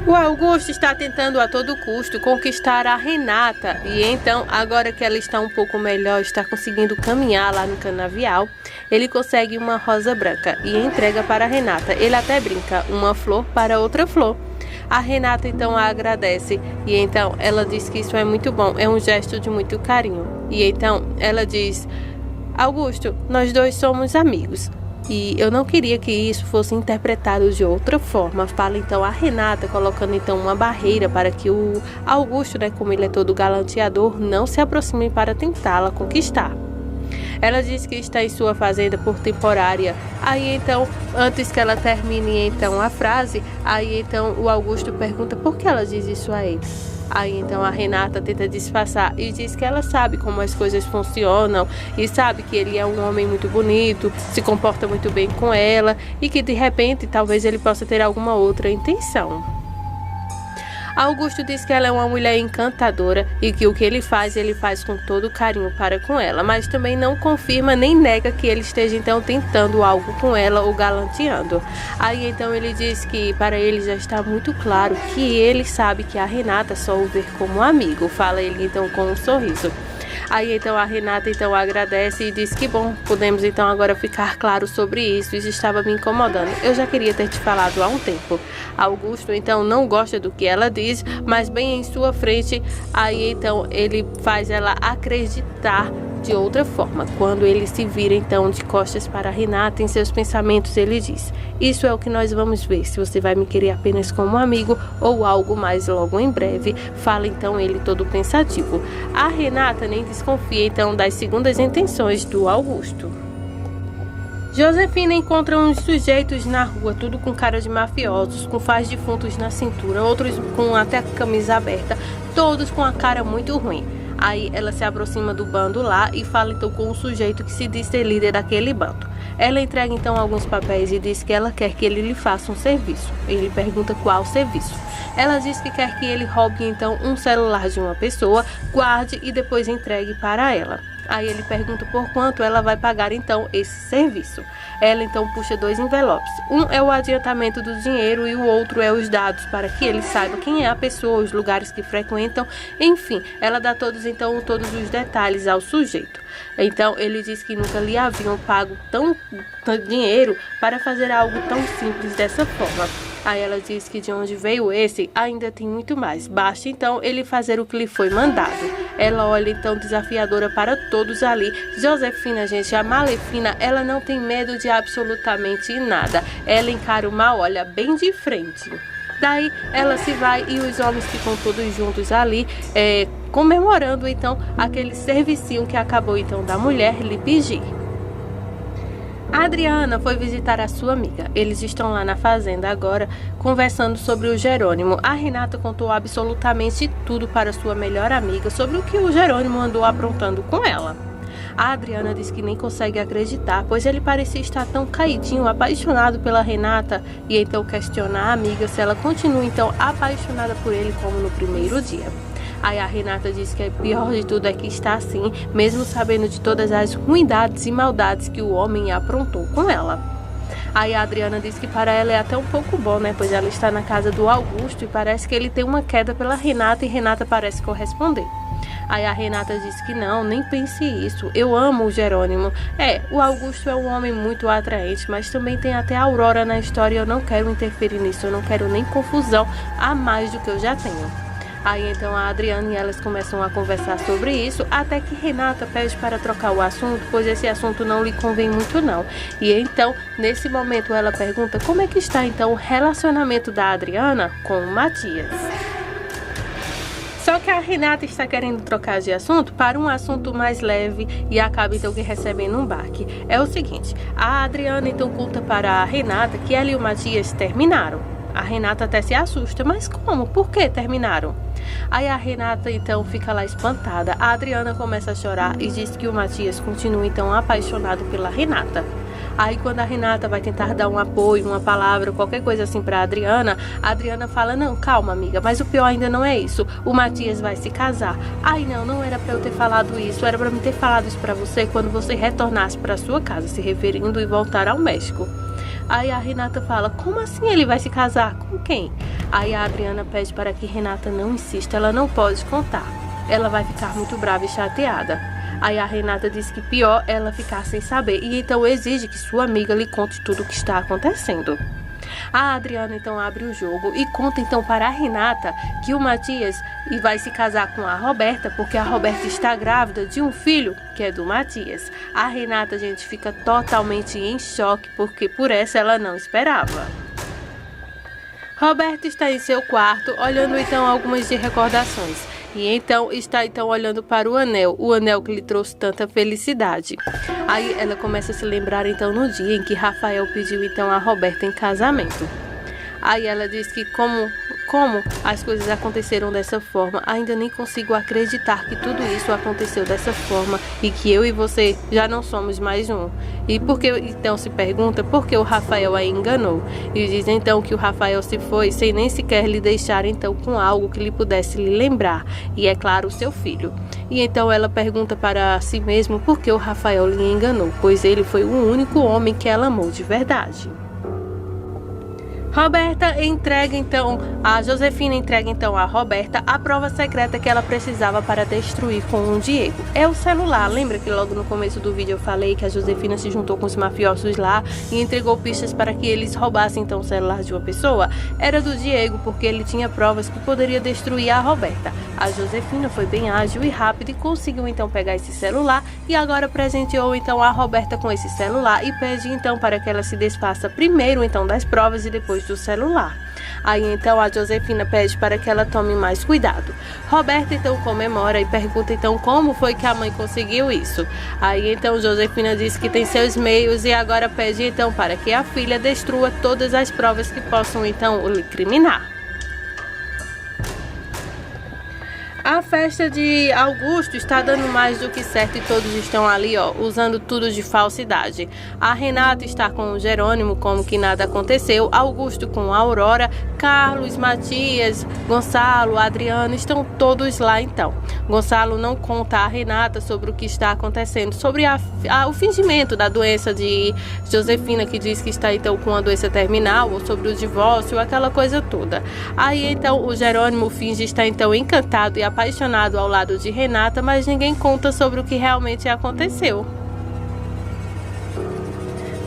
O Augusto está tentando a todo custo conquistar a Renata e então, agora que ela está um pouco melhor, está conseguindo caminhar lá no canavial, ele consegue uma rosa branca e entrega para a Renata. Ele até brinca, uma flor para outra flor. A Renata então a agradece e então ela diz que isso é muito bom, é um gesto de muito carinho. E então ela diz: Augusto, nós dois somos amigos. E eu não queria que isso fosse interpretado de outra forma. Fala então a Renata, colocando então uma barreira para que o Augusto, né, como ele é todo galanteador, não se aproxime para tentá-la conquistar. Ela diz que está em sua fazenda por temporária. Aí então, antes que ela termine então a frase, aí então o Augusto pergunta por que ela diz isso a ele. Aí então a Renata tenta disfarçar e diz que ela sabe como as coisas funcionam e sabe que ele é um homem muito bonito, se comporta muito bem com ela e que de repente talvez ele possa ter alguma outra intenção. Augusto diz que ela é uma mulher encantadora e que o que ele faz com todo carinho para com ela, mas também não confirma nem nega que ele esteja então tentando algo com ela ou galanteando. Aí então ele diz que para ele já está muito claro que ele sabe que a Renata só o vê como amigo, fala ele então com um sorriso. Aí então a Renata então agradece e diz que bom, podemos então agora ficar claro sobre isso estava me incomodando. Eu já queria ter te falado há um tempo. Augusto então não gosta do que ela diz, mas bem em sua frente, aí então ele faz ela acreditar de outra forma. Quando ele se vira então de costas para Renata, em seus pensamentos ele diz: isso é o que nós vamos ver, se você vai me querer apenas como amigo ou algo mais logo em breve. Fala então ele todo pensativo. A Renata nem desconfia então das segundas intenções do Augusto. Josefina encontra uns sujeitos na rua, tudo com cara de mafiosos, com faz defuntos na cintura, outros com até a camisa aberta, todos com a cara muito ruim. Aí ela se aproxima do bando lá e fala então com o sujeito que se diz ser líder daquele bando. Ela entrega então alguns papéis e diz que ela quer que ele lhe faça um serviço. Ele pergunta qual serviço. Ela diz que quer que ele roube então um celular de uma pessoa, guarde e depois entregue para ela. Aí ele pergunta por quanto ela vai pagar então esse serviço. Ela então puxa 2 envelopes. Um é o adiantamento do dinheiro e o outro é os dados para que ele saiba quem é a pessoa, os lugares que frequentam, enfim, ela dá todos os detalhes ao sujeito. Então ele diz que nunca lhe haviam pago tanto dinheiro para fazer algo tão simples dessa forma. Aí ela diz que de onde veio esse ainda tem muito mais. Basta então ele fazer o que lhe foi mandado. Ela olha então desafiadora para todos ali. Josefina, gente, a Malefina, ela não tem medo de absolutamente nada. Ela encara o mal, olha, bem de frente. Daí ela se vai e os homens ficam todos juntos ali, comemorando então aquele servicinho que acabou então da mulher lhe pedir. A Adriana foi visitar a sua amiga. Eles estão lá na fazenda agora, conversando sobre o Jerônimo. A Renata contou absolutamente tudo para sua melhor amiga sobre o que o Jerônimo andou aprontando com ela. A Adriana diz que nem consegue acreditar, pois ele parecia estar tão caidinho, apaixonado pela Renata, e então questiona a amiga se ela continua então apaixonada por ele como no primeiro dia. Aí a Renata diz que o pior de tudo é que está assim, mesmo sabendo de todas as ruindades e maldades que o homem aprontou com ela. Aí a Adriana diz que para ela é até um pouco bom, né? Pois ela está na casa do Augusto e parece que ele tem uma queda pela Renata e Renata parece corresponder. Aí a Renata diz que não, nem pense isso, eu amo o Jerônimo. O Augusto é um homem muito atraente, mas também tem até a Aurora na história e eu não quero interferir nisso, eu não quero nem confusão a mais do que eu já tenho. Aí então a Adriana e elas começam a conversar sobre isso, até que Renata pede para trocar o assunto, pois esse assunto não lhe convém muito não. E então, nesse momento, ela pergunta como é que está então o relacionamento da Adriana com o Matias. Só que a Renata está querendo trocar de assunto para um assunto mais leve e acaba então que recebendo um baque. É o seguinte, a Adriana então conta para a Renata que ela e o Matias terminaram. A Renata até se assusta, mas como? Por que terminaram? Aí a Renata então fica lá espantada. A Adriana começa a chorar e diz que o Matias continua então apaixonado pela Renata. Aí quando a Renata vai tentar dar um apoio, uma palavra, qualquer coisa assim pra Adriana, a Adriana fala: não, calma amiga, mas o pior ainda não é isso, o Matias vai se casar. Ai não era pra eu ter falado isso, era pra me ter falado isso pra você quando você retornasse pra sua casa, se referindo e voltar ao México. Aí a Renata fala: como assim ele vai se casar? Com quem? Aí a Adriana pede para que Renata não insista, ela não pode contar. Ela vai ficar muito brava e chateada. Aí a Renata diz que pior ela ficar sem saber e então exige que sua amiga lhe conte tudo o que está acontecendo. A Adriana então abre o jogo e conta então para a Renata que o Matias vai se casar com a Roberta porque a Roberta está grávida de um filho que é do Matias. A Renata, gente, fica totalmente em choque porque por essa ela não esperava. Roberta está em seu quarto olhando então algumas de recordações. E então está olhando para o anel que lhe trouxe tanta felicidade. Aí ela começa a se lembrar então no dia em que Rafael pediu então a Roberta em casamento. Aí ela diz que como as coisas aconteceram dessa forma, ainda nem consigo acreditar que tudo isso aconteceu dessa forma e que eu e você já não somos mais um. E porque então se pergunta por que o Rafael a enganou. E diz então que o Rafael se foi sem nem sequer lhe deixar então com algo que lhe pudesse lhe lembrar. E é claro, o seu filho. E então ela pergunta para si mesma por que o Rafael lhe enganou, pois ele foi o único homem que ela amou de verdade. A Josefina entrega então a Roberta a prova secreta que ela precisava para destruir com o Diego. É o celular. Lembra que logo no começo do vídeo eu falei que a Josefina se juntou com os mafiosos lá e entregou pistas para que eles roubassem então o celular de uma pessoa? Era do Diego, porque ele tinha provas que poderia destruir a Roberta. A Josefina foi bem ágil e rápida e conseguiu então pegar esse celular e agora presenteou então a Roberta com esse celular e pede então para que ela se desfaça primeiro então das provas e depois do celular. Aí então a Josefina pede para que ela tome mais cuidado. Roberta então comemora e pergunta então como foi que a mãe conseguiu isso. Aí então Josefina diz que tem seus meios e agora pede então para que a filha destrua todas as provas que possam então o incriminar. A festa de Augusto está dando mais do que certo e todos estão ali, usando tudo de falsidade. A Renata está com o Jerônimo como que nada aconteceu, Augusto com a Aurora, Carlos, Matias, Gonçalo, Adriano estão todos lá então. Gonçalo não conta a Renata sobre o que está acontecendo, sobre o fingimento da doença de Josefina, que diz que está então com uma doença terminal, ou sobre o divórcio, aquela coisa toda. Aí então o Jerônimo finge estar então encantado e apaixonado ao lado de Renata, mas ninguém conta sobre o que realmente aconteceu.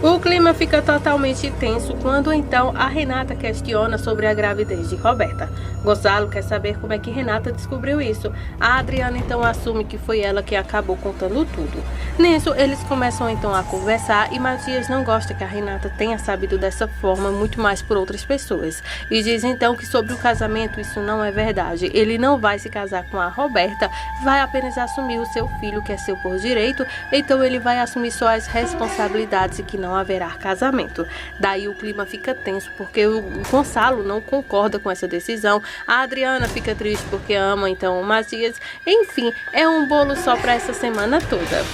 O clima fica totalmente tenso quando então a Renata questiona sobre a gravidez de Roberta. Gonçalo quer saber como é que Renata descobriu isso. A Adriana então assume que foi ela que acabou contando tudo. Nisso, eles começam então a conversar e Matias não gosta que a Renata tenha sabido dessa forma, muito mais por outras pessoas. E diz então que sobre o casamento isso não é verdade. Ele não vai se casar com a Roberta, vai apenas assumir o seu filho, que é seu por direito, então ele vai assumir só as responsabilidades e que não haverá casamento. Daí o clima fica tenso porque o Gonçalo não concorda com essa decisão. A Adriana fica triste porque ama então o Matias. Enfim, é um bolo só para essa semana toda.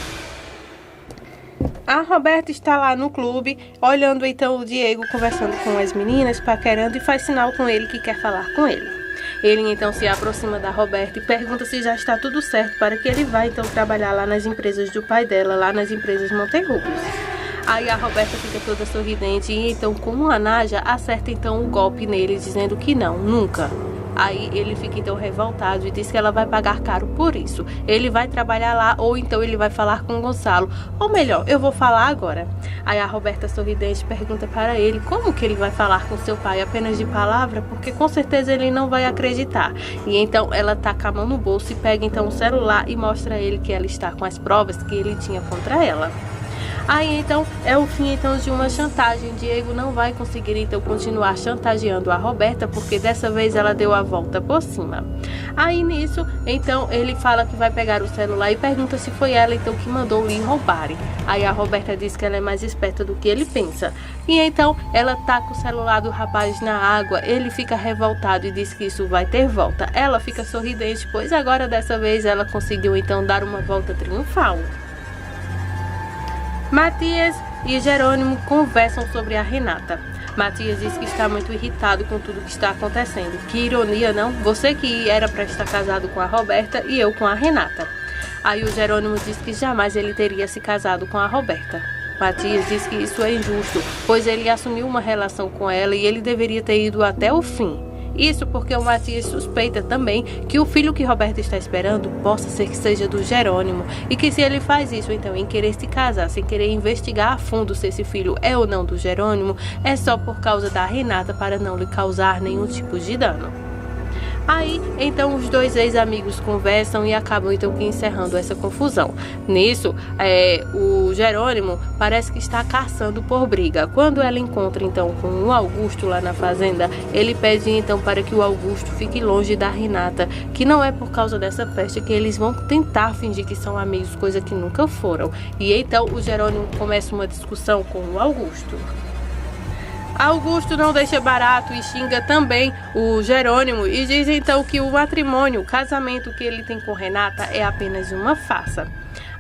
A Roberta está lá no clube, olhando então o Diego conversando com as meninas, paquerando e faz sinal com ele que quer falar com ele. Ele então se aproxima da Roberta e pergunta se já está tudo certo para que ele vá então trabalhar lá nas empresas do pai dela, lá nas empresas Monterrubros. Aí a Roberta fica toda sorridente e então, como a Nádia, acerta então um golpe nele, dizendo que não, nunca. Aí ele fica então revoltado e diz que ela vai pagar caro por isso. Ele vai trabalhar lá ou então ele vai falar com o Gonçalo. Ou melhor, eu vou falar agora. Aí a Roberta sorridente pergunta para ele como que ele vai falar com seu pai apenas de palavra, porque com certeza ele não vai acreditar. E então ela taca a mão no bolso e pega então o celular e mostra a ele que ela está com as provas que ele tinha contra ela. Aí então é o fim então de uma chantagem. Diego não vai conseguir então continuar chantageando a Roberta, porque dessa vez ela deu a volta por cima. Aí nisso então ele fala que vai pegar o celular e pergunta se foi ela então que mandou lhe roubarem. Aí a Roberta diz que ela é mais esperta do que ele pensa. E então ela taca o celular do rapaz na água. Ele fica revoltado e diz que isso vai ter volta. Ela fica sorridente, pois agora dessa vez ela conseguiu então dar uma volta triunfal. Matias e Jerônimo conversam sobre a Renata. Matias diz que está muito irritado com tudo que está acontecendo. Que ironia, não? Você que era para estar casado com a Roberta e eu com a Renata. Aí o Jerônimo diz que jamais ele teria se casado com a Roberta. Matias diz que isso é injusto, pois ele assumiu uma relação com ela e ele deveria ter ido até o fim. Isso porque o Matias suspeita também que o filho que Roberta está esperando possa ser que seja do Jerônimo, e que se ele faz isso então em querer se casar, sem querer investigar a fundo se esse filho é ou não do Jerônimo, é só por causa da Renata, para não lhe causar nenhum tipo de dano. Aí, então, os dois ex-amigos conversam e acabam, então, encerrando essa confusão. Nisso, o Jerônimo parece que está caçando por briga. Quando ela encontra, então, com o Augusto lá na fazenda, ele pede, então, para que o Augusto fique longe da Renata, que não é por causa dessa festa que eles vão tentar fingir que são amigos, coisa que nunca foram. E, então, o Jerônimo começa uma discussão com o Augusto. Augusto não deixa barato e xinga também o Jerônimo e diz então que o matrimônio, o casamento que ele tem com Renata é apenas uma farsa.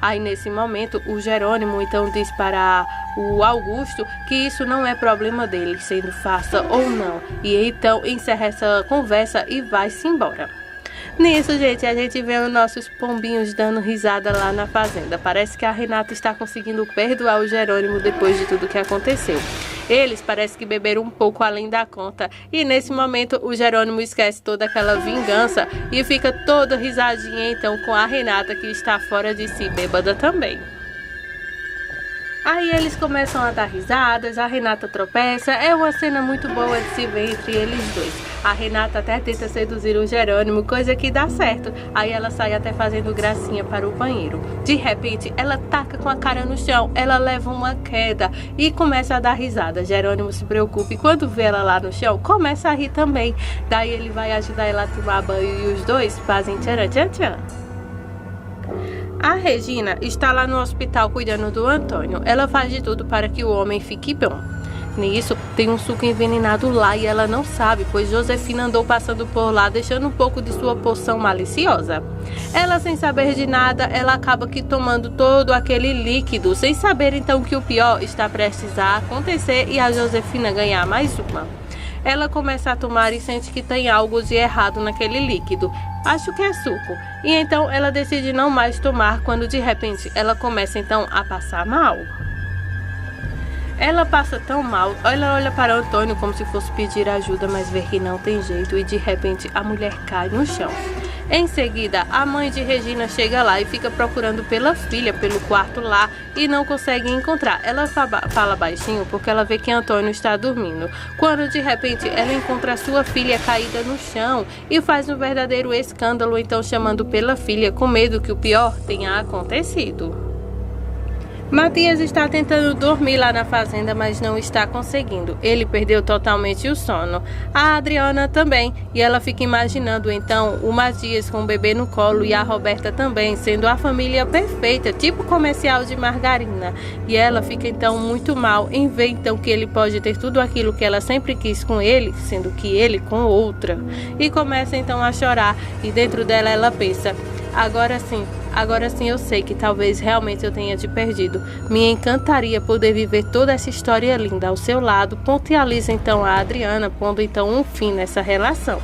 Aí nesse momento o Jerônimo então diz para o Augusto que isso não é problema dele, sendo farsa ou não. E então encerra essa conversa e vai-se embora. Nisso, gente, a gente vê os nossos pombinhos dando risada lá na fazenda. Parece que a Renata está conseguindo perdoar o Jerônimo depois de tudo que aconteceu. Eles parece que beberam um pouco além da conta. E nesse momento o Jerônimo esquece toda aquela vingança e fica toda risadinha então com a Renata, que está fora de si, bêbada também. Aí eles começam a dar risadas, a Renata tropeça, é uma cena muito boa de se ver entre eles dois. A Renata até tenta seduzir o Jerônimo, coisa que dá certo. Aí ela sai até fazendo gracinha para o banheiro. De repente, ela taca com a cara no chão, ela leva uma queda e começa a dar risada. Jerônimo se preocupa e quando vê ela lá no chão, começa a rir também. Daí ele vai ajudar ela a tomar banho e os dois fazem tcharam tchan tchan. A Regina está lá no hospital cuidando do Antônio. Ela faz de tudo para que o homem fique bom. Nisso, tem um suco envenenado lá e ela não sabe, pois Josefina andou passando por lá, deixando um pouco de sua poção maliciosa. Ela, sem saber de nada, ela acaba que tomando todo aquele líquido, sem saber então que o pior está prestes a acontecer e a Josefina ganhar mais uma. Ela começa a tomar e sente que tem algo de errado naquele líquido. Acho que é suco. E então ela decide não mais tomar quando de repente ela começa então a passar mal. Ela passa tão mal, ela olha para Antônio como se fosse pedir ajuda, mas vê que não tem jeito e de repente a mulher cai no chão. Em seguida, a mãe de Regina chega lá e fica procurando pela filha, pelo quarto lá, e não consegue encontrar. Ela fala baixinho porque ela vê que Antônio está dormindo. Quando de repente ela encontra a sua filha caída no chão e faz um verdadeiro escândalo, então chamando pela filha, com medo que o pior tenha acontecido. Matias está tentando dormir lá na fazenda, mas não está conseguindo. Ele perdeu totalmente o sono. A Adriana também, e ela fica imaginando então o Matias com o bebê no colo e a Roberta também, sendo a família perfeita, tipo comercial de margarina. E ela fica então muito mal em ver então que ele pode ter tudo aquilo que ela sempre quis com ele, sendo que ele com outra. E começa então a chorar, e dentro dela ela pensa: agora sim eu sei que talvez realmente eu tenha te perdido. Me encantaria poder viver toda essa história linda ao seu lado. Pontualiza então a Adriana, pondo então um fim nessa relação.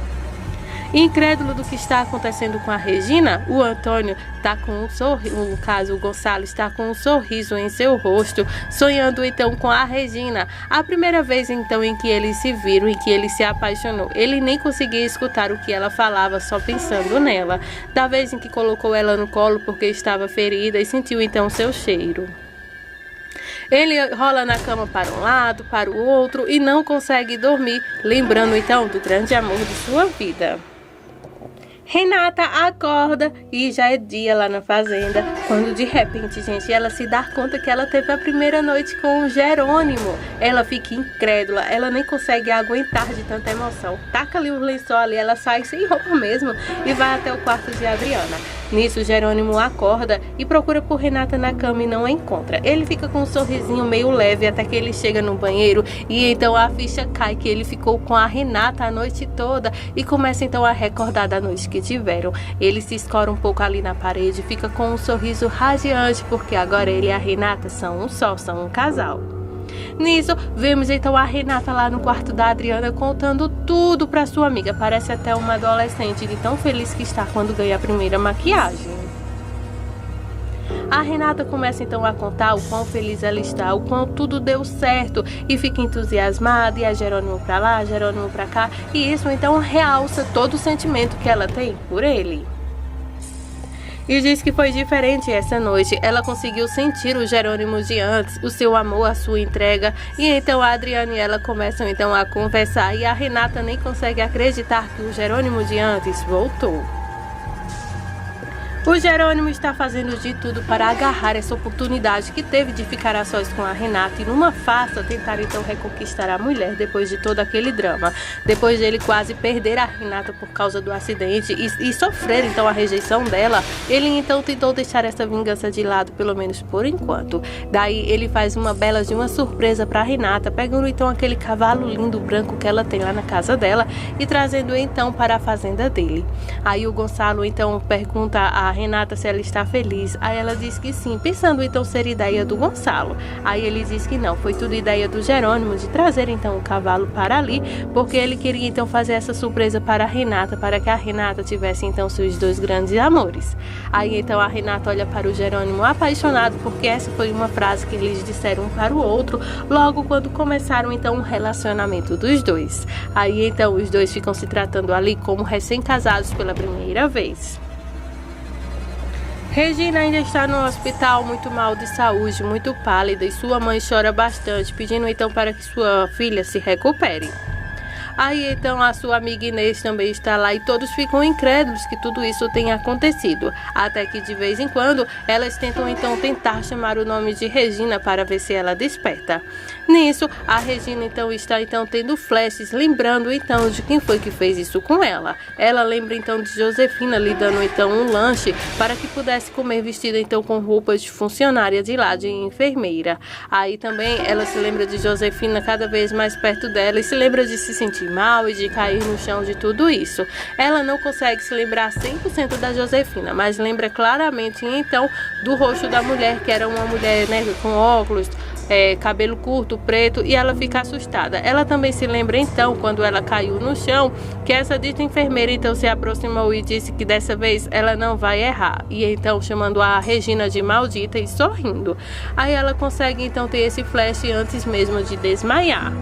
Incrédulo do que está acontecendo com a Regina, o Antônio está com um sorriso, no caso o Gonçalo está com um sorriso em seu rosto, sonhando então com a Regina. A primeira vez então em que eles se viram, em que ele se apaixonou, ele nem conseguia escutar o que ela falava, só pensando nela. Da vez em que colocou ela no colo porque estava ferida e sentiu então seu cheiro. Ele rola na cama para um lado, para o outro e não consegue dormir, lembrando então do grande amor de sua vida. Renata acorda e já é dia lá na fazenda, quando de repente, gente, ela se dá conta que ela teve a primeira noite com o Jerônimo. Ela fica incrédula, ela nem consegue aguentar de tanta emoção. Taca ali o lençol ali, ela sai sem roupa mesmo e vai até o quarto de Adriana. Nisso, Jerônimo acorda e procura por Renata na cama e não a encontra. Ele fica com um sorrisinho meio leve até que ele chega no banheiro e então a ficha cai que ele ficou com a Renata a noite toda e começa então a recordar da noite que tiveram. Ele se escora um pouco ali na parede, fica com um sorriso radiante porque agora ele e a Renata são um só, são um casal. Nisso, vemos então a Renata lá no quarto da Adriana contando tudo para sua amiga. Parece até uma adolescente de tão feliz que está quando ganha a primeira maquiagem. A Renata começa então a contar o quão feliz ela está, o quão tudo deu certo e fica entusiasmada, e a Jerônimo pra lá, Jerônimo pra cá, e isso então realça todo o sentimento que ela tem por ele. E diz que foi diferente essa noite. Ela conseguiu sentir o Jerônimo de antes, o seu amor, a sua entrega. E então a Adriana e ela começam então a conversar. E a Renata nem consegue acreditar que o Jerônimo de antes voltou. O Jerônimo está fazendo de tudo para agarrar essa oportunidade que teve de ficar a sós com a Renata e numa farsa tentar então reconquistar a mulher depois de todo aquele drama. Depois de ele quase perder a Renata por causa do acidente e sofrer então a rejeição dela, ele então tentou deixar essa vingança de lado, pelo menos por enquanto. Daí ele faz uma bela de uma surpresa para a Renata, pegando então aquele cavalo lindo branco que ela tem lá na casa dela e trazendo então para a fazenda dele. Aí o Gonçalo então pergunta a Renata se ela está feliz. Aí ela diz que sim, pensando então ser ideia do Gonçalo. Aí ele diz que não, foi tudo ideia do Jerônimo de trazer então o cavalo para ali, porque ele queria então fazer essa surpresa para a Renata, para que a Renata tivesse então seus dois grandes amores. Aí então a Renata olha para o Jerônimo apaixonado, porque essa foi uma frase que eles disseram um para o outro logo quando começaram então o relacionamento dos dois. Aí então os dois ficam se tratando ali como recém-casados pela primeira vez. Regina ainda está no hospital, muito mal de saúde, muito pálida, e sua mãe chora bastante, pedindo então para que sua filha se recupere. Aí então a sua amiga Inês também está lá e todos ficam incrédulos que tudo isso tenha acontecido, até que de vez em quando elas tentam então chamar o nome de Regina para ver se ela desperta. Nisso, a Regina então está tendo flashes, lembrando então de quem foi que fez isso com ela. Ela lembra então de Josefina lhe dando então um lanche para que pudesse comer vestida então com roupas de funcionária de lá, de enfermeira. Aí também ela se lembra de Josefina cada vez mais perto dela e se lembra de se sentir mal e de cair no chão de tudo isso. Ela não consegue se lembrar 100% da Josefina, mas lembra claramente então do rosto da mulher, que era uma mulher, né, com óculos, cabelo curto, preto, e ela fica assustada. Ela também se lembra então, quando ela caiu no chão, que essa dita enfermeira então se aproximou e disse que dessa vez ela não vai errar, e então chamando a Regina de maldita e sorrindo. Aí ela consegue então ter esse flash antes mesmo de desmaiar.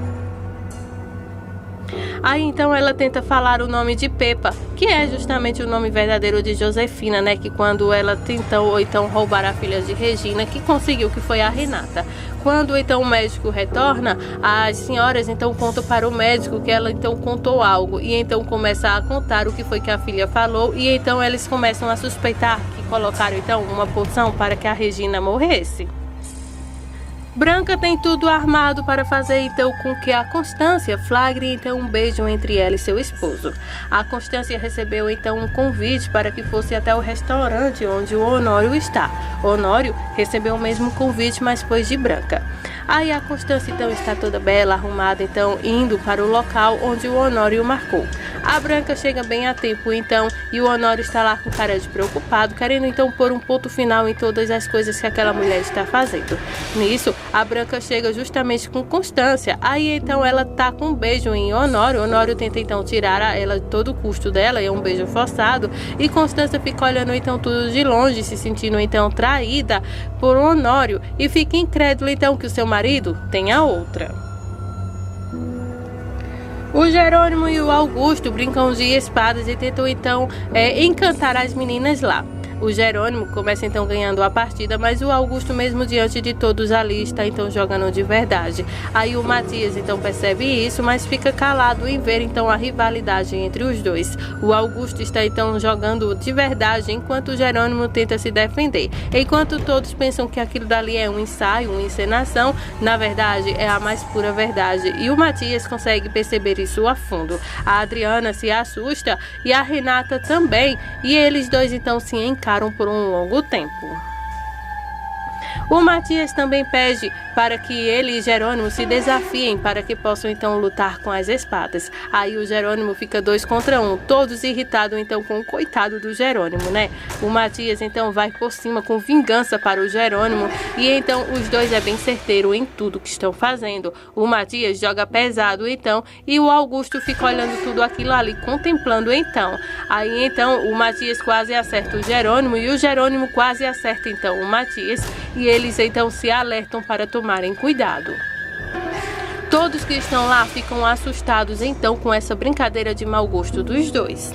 Aí então ela tenta falar o nome de Pepa, que é justamente o nome verdadeiro de Josefina, né? Que quando ela tentou então roubar a filha de Regina, que conseguiu, que foi a Renata. Quando então o médico retorna, as senhoras então contam para o médico que ela então contou algo, e então começa a contar o que foi que a filha falou, e então eles começam a suspeitar que colocaram então uma poção para que a Regina morresse. Branca tem tudo armado para fazer então com que a Constância flagre então um beijo entre ela e seu esposo. A Constância recebeu então um convite para que fosse até o restaurante onde o Honório está. Honório recebeu o mesmo convite, mas foi de Branca. Aí a Constância então está toda bela, arrumada, então indo para o local onde o Honório marcou. A Branca chega bem a tempo então, e o Honório está lá com cara de preocupado, querendo então pôr um ponto final em todas as coisas que aquela mulher está fazendo. Nisso, a Branca chega justamente com Constância. Aí então ela tá com um beijo em Honório. Honório tenta então tirar ela de todo o custo dela, é um beijo forçado, e Constância fica olhando então tudo de longe, se sentindo então traída por Honório, e fica incrédula então que o seu marido tenha outra. O Jerônimo e o Augusto brincam de espadas e tentam então encantar as meninas lá. O Jerônimo começa então ganhando a partida, mas o Augusto, mesmo diante de todos ali, está então jogando de verdade. Aí o Matias então percebe isso, mas fica calado em ver então a rivalidade entre os dois. O Augusto está então jogando de verdade, enquanto o Jerônimo tenta se defender. Enquanto todos pensam que aquilo dali é um ensaio, uma encenação, na verdade é a mais pura verdade. E o Matias consegue perceber isso a fundo. A Adriana se assusta e a Renata também, e eles dois então se encaram por um longo tempo. O Matias também pede para que ele e Jerônimo se desafiem para que possam então lutar com as espadas. Aí o Jerônimo fica 2 contra 1, todos irritados então com o coitado do Jerônimo, né? O Matias então vai por cima com vingança para o Jerônimo, e então os dois é bem certeiro em tudo que estão fazendo. O Matias joga pesado então, e o Augusto fica olhando tudo aquilo ali, contemplando então. Aí então o Matias quase acerta o Jerônimo e o Jerônimo quase acerta então o Matias, e eles então se alertam para tomarem cuidado. Todos que estão lá ficam assustados então com essa brincadeira de mau gosto dos dois.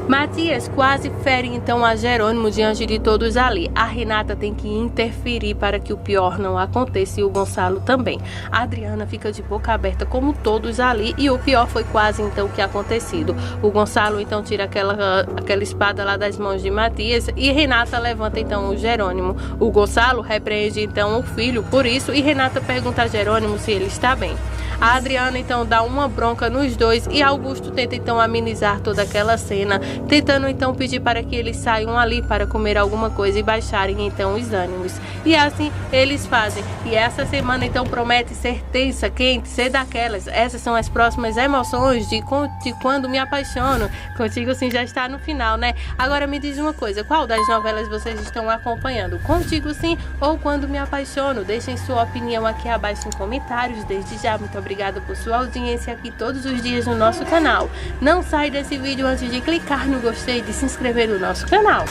Matias quase fere então a Jerônimo diante de todos ali. A Renata tem que interferir para que o pior não aconteça, e o Gonçalo também. A Adriana fica de boca aberta como todos ali, e o pior foi quase então que acontecido. O Gonçalo então tira aquela espada lá das mãos de Matias, e Renata levanta então o Jerônimo. O Gonçalo repreende então o filho por isso, e Renata pergunta a Jerônimo se ele está bem. A Adriana então dá uma bronca nos dois, e Augusto tenta então amenizar toda aquela cena, tentando então pedir para que eles saiam ali para comer alguma coisa e baixarem então os ânimos. E assim eles fazem. E essa semana então promete ser tensa, quente, ser daquelas. Essas são as próximas emoções de Quando Me Apaixono. Contigo Sim já está no final, né? Agora me diz uma coisa, qual das novelas vocês estão acompanhando? Contigo Sim ou Quando Me Apaixono? Deixem sua opinião aqui abaixo em comentários. Desde já, muito obrigada por sua audiência aqui todos os dias no nosso canal. Não sai desse vídeo antes de clicar no gostei e de se inscrever no nosso canal.